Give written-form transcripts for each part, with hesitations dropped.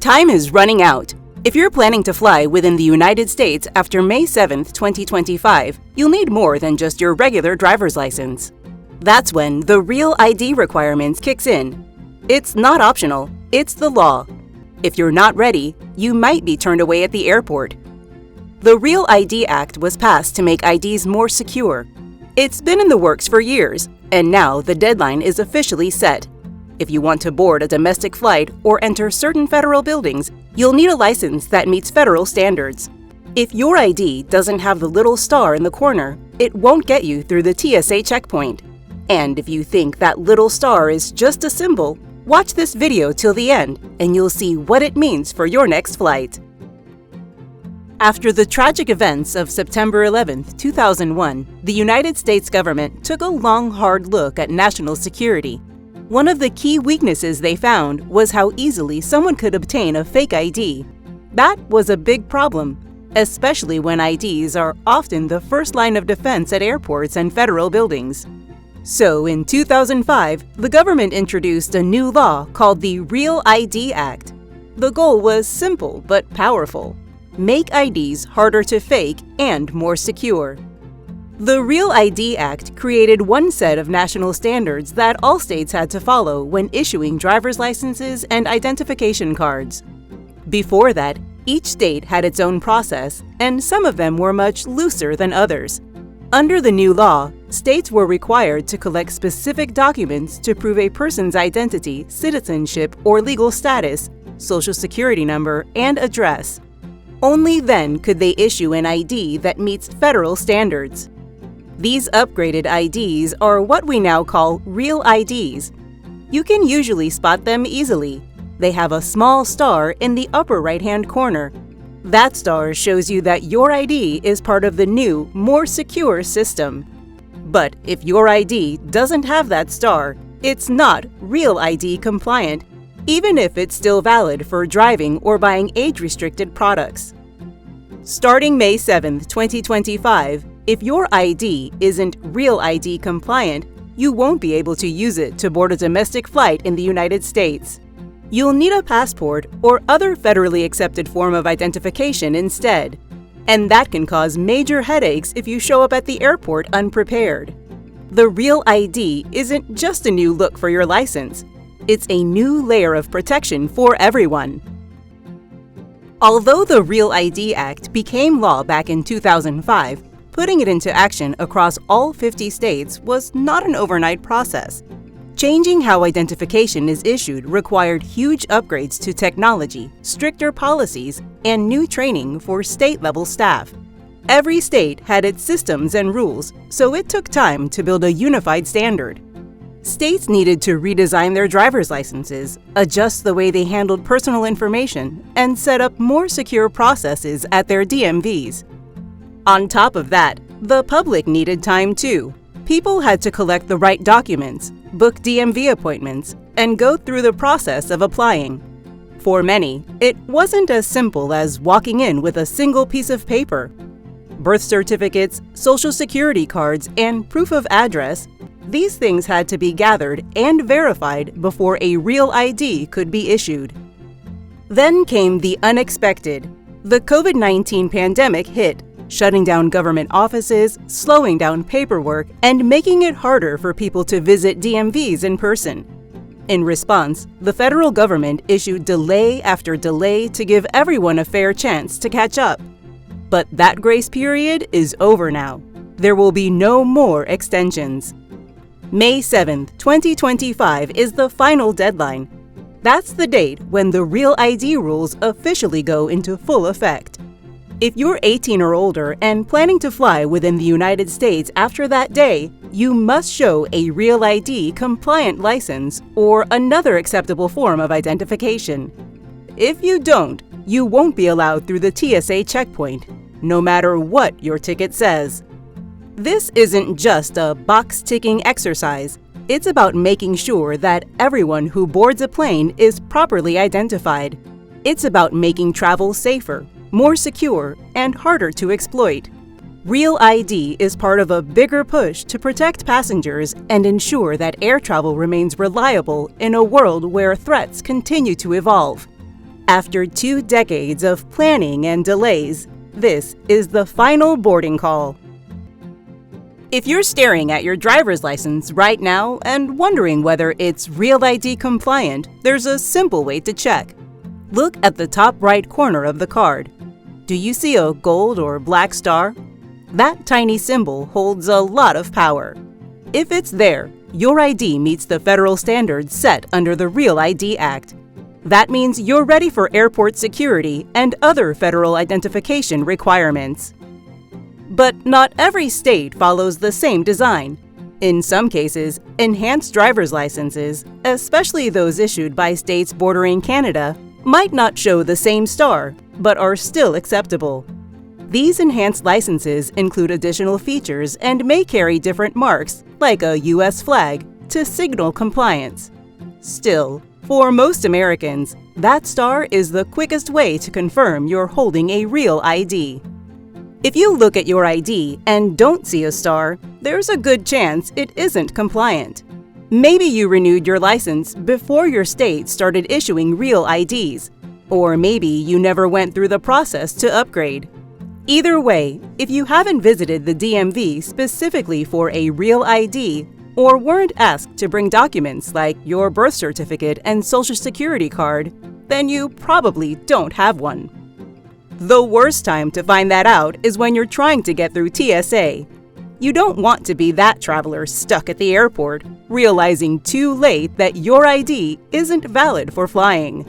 Time is running out. If you're planning to fly within the United States after May 7, 2025, you'll need more than just your regular driver's license. That's when the Real ID requirements kicks in. It's not optional, it's the law. If you're not ready, you might be turned away at the airport. The Real ID Act was passed to make IDs more secure. It's been in the works for years, and now the deadline is officially set. If you want to board a domestic flight or enter certain federal buildings, you'll need a license that meets federal standards. If your ID doesn't have the little star in the corner, it won't get you through the TSA checkpoint. And if you think that little star is just a symbol, watch this video till the end and you'll see what it means for your next flight. After the tragic events of September 11, 2001, the United States government took a long, hard look at national security. One of the key weaknesses they found was how easily someone could obtain a fake ID. That was a big problem, especially when IDs are often the first line of defense at airports and federal buildings. So in 2005, the government introduced a new law called the Real ID Act. The goal was simple but powerful: make IDs harder to fake and more secure. The Real ID Act created one set of national standards that all states had to follow when issuing driver's licenses and identification cards. Before that, each state had its own process, and some of them were much looser than others. Under the new law, states were required to collect specific documents to prove a person's identity, citizenship, or legal status, social security number, and address. Only then could they issue an ID that meets federal standards. These upgraded IDs are what we now call Real IDs. You can usually spot them easily. They have a small star in the upper right-hand corner. That star shows you that your ID is part of the new, more secure system. But if your ID doesn't have that star, it's not Real ID compliant, even if it's still valid for driving or buying age-restricted products. Starting May 7, 2025, if your ID isn't Real ID compliant, you won't be able to use it to board a domestic flight in the United States. You'll need a passport or other federally accepted form of identification instead. And that can cause major headaches if you show up at the airport unprepared. The Real ID isn't just a new look for your license. It's a new layer of protection for everyone. Although the Real ID Act became law back in 2005, putting it into action across all 50 states was not an overnight process. Changing how identification is issued required huge upgrades to technology, stricter policies, and new training for state-level staff. Every state had its systems and rules, so it took time to build a unified standard. States needed to redesign their driver's licenses, adjust the way they handled personal information, and set up more secure processes at their DMVs. On top of that, the public needed time too. People had to collect the right documents, book DMV appointments, and go through the process of applying. For many, it wasn't as simple as walking in with a single piece of paper. Birth certificates, social security cards, and proof of address, these things had to be gathered and verified before a Real ID could be issued. Then came the unexpected. The COVID-19 pandemic hit, shutting down government offices, slowing down paperwork, and making it harder for people to visit DMVs in person. In response, the federal government issued delay after delay to give everyone a fair chance to catch up. But that grace period is over now. There will be no more extensions. May 7, 2025 is the final deadline. That's the date when the Real ID rules officially go into full effect. If you're 18 or older and planning to fly within the United States after that day, you must show a Real ID compliant license or another acceptable form of identification. If you don't, you won't be allowed through the TSA checkpoint, no matter what your ticket says. This isn't just a box-ticking exercise. It's about making sure that everyone who boards a plane is properly identified. It's about making travel safer, more secure, and harder to exploit. Real ID is part of a bigger push to protect passengers and ensure that air travel remains reliable in a world where threats continue to evolve. After 2 decades of planning and delays, this is the final boarding call. If you're staring at your driver's license right now and wondering whether it's Real ID compliant, there's a simple way to check. Look at the top right corner of the card. Do you see a gold or black star? That tiny symbol holds a lot of power. If it's there, your ID meets the federal standards set under the Real ID Act. That means you're ready for airport security and other federal identification requirements. But not every state follows the same design. In some cases, enhanced driver's licenses, especially those issued by states bordering Canada, might not show the same star, but are still acceptable. These enhanced licenses include additional features and may carry different marks, like a U.S. flag, to signal compliance. Still, for most Americans, that star is the quickest way to confirm you're holding a real ID. If you look at your ID and don't see a star, there's a good chance it isn't compliant. Maybe you renewed your license before your state started issuing real IDs, or maybe you never went through the process to upgrade. Either way, if you haven't visited the DMV specifically for a real ID or weren't asked to bring documents like your birth certificate and social security card, then you probably don't have one. The worst time to find that out is when you're trying to get through TSA. You don't want to be that traveler stuck at the airport, realizing too late that your ID isn't valid for flying.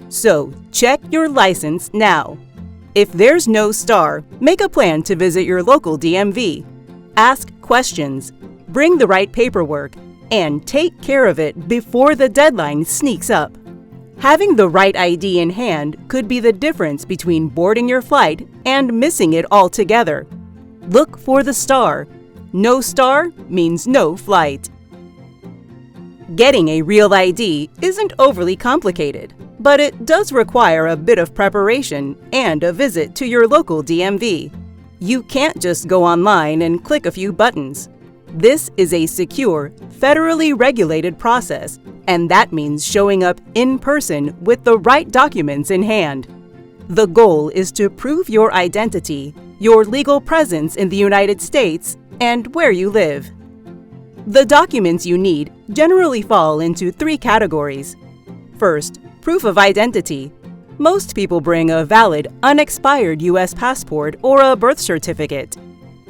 So, check your license now. If there's no star, make a plan to visit your local DMV. Ask questions, bring the right paperwork, and take care of it before the deadline sneaks up. Having the right ID in hand could be the difference between boarding your flight and missing it altogether. Look for the star. No star means no flight. Getting a real ID isn't overly complicated, but it does require a bit of preparation and a visit to your local DMV. You can't just go online and click a few buttons. This is a secure, federally regulated process, and that means showing up in person with the right documents in hand. The goal is to prove your identity, your legal presence in the United States, and where you live. The documents you need generally fall into 3 categories. First, proof of identity. Most people bring a valid, unexpired U.S. passport or a birth certificate.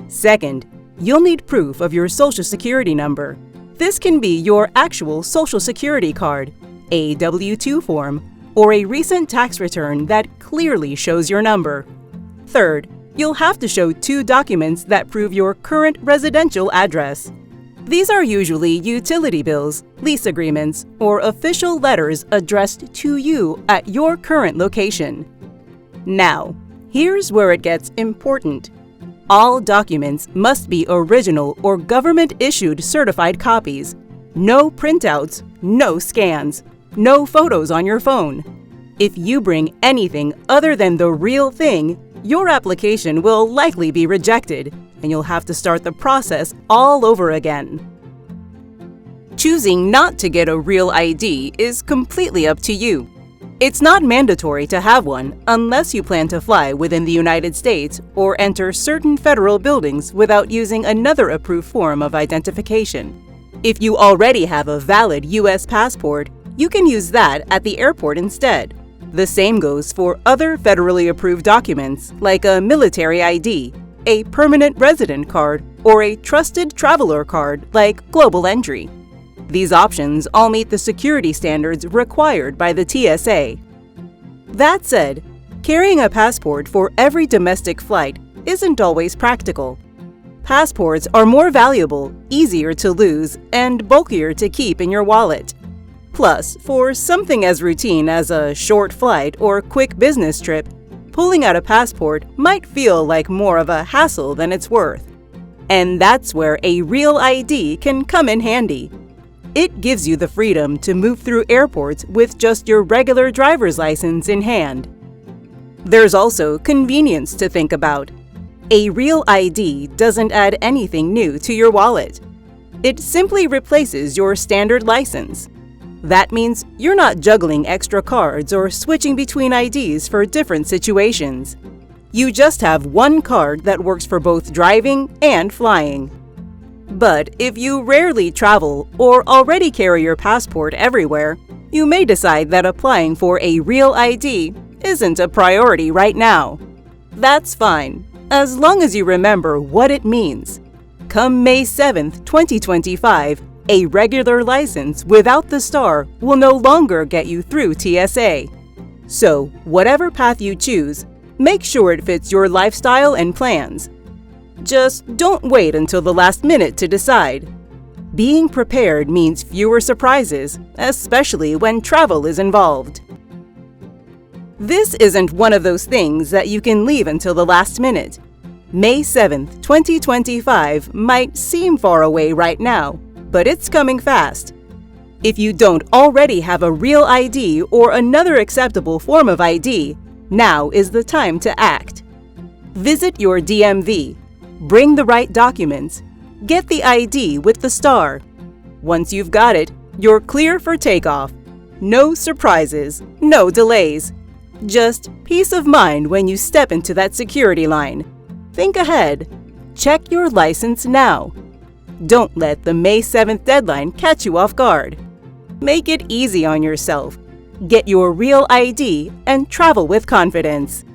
Second, you'll need proof of your Social Security number. This can be your actual Social Security card, a W-2 form, or a recent tax return that clearly shows your number. Third, you'll have to show 2 documents that prove your current residential address. These are usually utility bills, lease agreements, or official letters addressed to you at your current location. Now, here's where it gets important. All documents must be original or government-issued certified copies. No printouts, no scans, no photos on your phone. If you bring anything other than the real thing, your application will likely be rejected, and you'll have to start the process all over again. Choosing not to get a real ID is completely up to you. It's not mandatory to have one unless you plan to fly within the United States or enter certain federal buildings without using another approved form of identification. If you already have a valid U.S. passport, you can use that at the airport instead. The same goes for other federally approved documents like a military ID, a permanent resident card, or a trusted traveler card like Global Entry. These options all meet the security standards required by the TSA. That said, carrying a passport for every domestic flight isn't always practical. Passports are more valuable, easier to lose, and bulkier to keep in your wallet. Plus, for something as routine as a short flight or quick business trip, pulling out a passport might feel like more of a hassle than it's worth. And that's where a real ID can come in handy. It gives you the freedom to move through airports with just your regular driver's license in hand. There's also convenience to think about. A real ID doesn't add anything new to your wallet. It simply replaces your standard license. That means you're not juggling extra cards or switching between IDs for different situations. You just have one card that works for both driving and flying. But if you rarely travel or already carry your passport everywhere, you may decide that applying for a real ID isn't a priority right now. That's fine, as long as you remember what it means. Come May 7th, 2025, a regular license without the star will no longer get you through TSA. So, whatever path you choose, make sure it fits your lifestyle and plans. Just don't wait until the last minute to decide. Being prepared means fewer surprises, especially when travel is involved. This isn't one of those things that you can leave until the last minute. May 7th, 2025 might seem far away right now, but it's coming fast. If you don't already have a real ID or another acceptable form of ID, now is the time to act. Visit your DMV, bring the right documents, get the ID with the star. Once you've got it, you're clear for takeoff. No surprises, no delays. Just peace of mind when you step into that security line. Think ahead. Check your license now. Don't let the May 7th deadline catch you off guard. Make it easy on yourself. Get your real ID and travel with confidence.